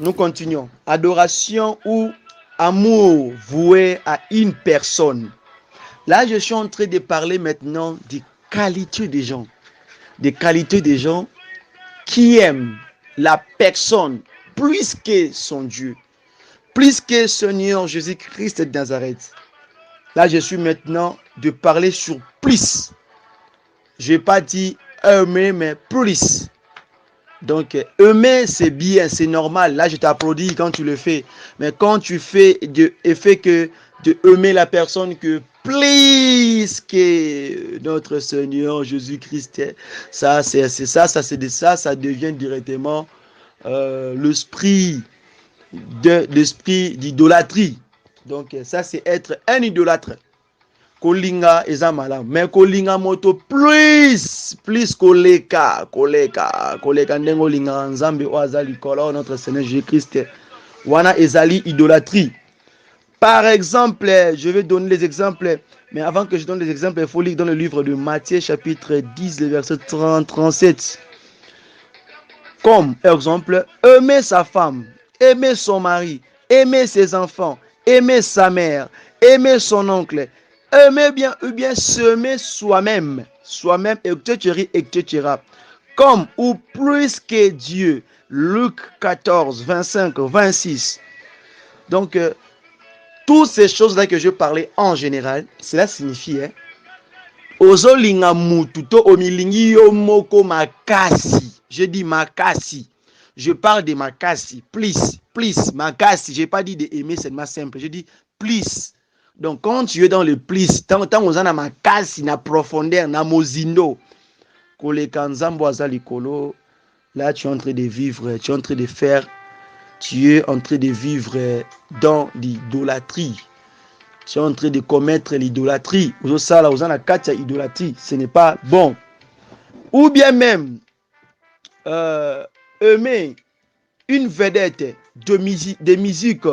Nous continuons. Adoration ou amour voué à une personne. Là, je suis en train de parler maintenant des qualités des gens. Des qualités des gens qui aiment la personne plus que son Dieu, plus que Seigneur Jésus-Christ de Nazareth. Là, je suis maintenant de parler sur plus. Je n'ai pas dit aimer, mais plus. Donc, aimer, c'est bien, c'est normal. Là, je t'applaudis quand tu le fais. Mais quand tu fais que de aimer la personne que plus que notre Seigneur Jésus-Christ, ça, ça devient directement l'esprit d'idolâtrie. Donc, ça, c'est être un idolâtre. Kolinga eza malamu mais kolinga moto plus koleka ndenge olingaka nzambe oyo aza likolo notre Seigneur Jésus-Christ wana ezali idolâtrie. Par exemple, je vais donner les exemples, mais avant que je donne les exemples, il faut lire dans le livre de Matthieu chapitre 10 le verset 37. Comme exemple, aimer sa femme, aimer son mari, aimer ses enfants, aimer sa mère, aimer son oncle, aimer bien ou bien s'aimer soi-même, etc. Comme ou plus que Dieu. Luc 14, 25, 26. Donc, toutes ces choses-là que je parlais en général, cela signifie, ozolinga mutu to omilingi yo moko makasi. Je dis makasi. Je parle de makasi. Please, makasi. Je n'ai pas dit d'aimer seulement simple. Je dis please. Donc, quand tu es dans le please, tant on a makasi, na profondeur, na mozindo, koleka nzambo azalikolo, là, tu es en train de vivre, tu es en train de faire, tu es en train de vivre dans l'idolâtrie. Tu es en train de commettre l'idolâtrie. Ce n'est pas bon. Ou bien même aimer une vedette de musique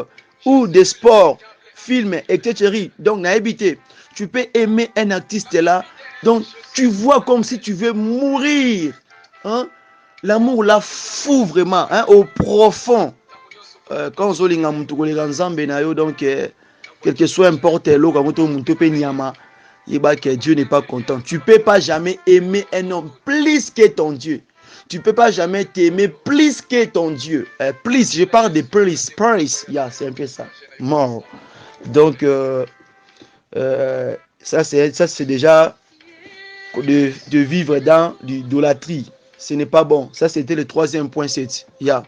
ou de sport, film, etc. Donc, tu peux aimer un artiste là. Donc, tu vois comme si tu veux mourir. Hein? L'amour la fout vraiment au profond. Quand on dit donc, quel que soit importe Dieu n'est pas content. Tu ne peux pas jamais aimer un homme plus que ton Dieu. Tu ne peux pas jamais t'aimer plus que ton Dieu. Plus, je parle de plus. Yeah, c'est un peu ça. Mort. Donc, ça c'est déjà de vivre dans l'idolâtrie. Ce n'est pas bon. Ça, c'était le troisième point. Yeah.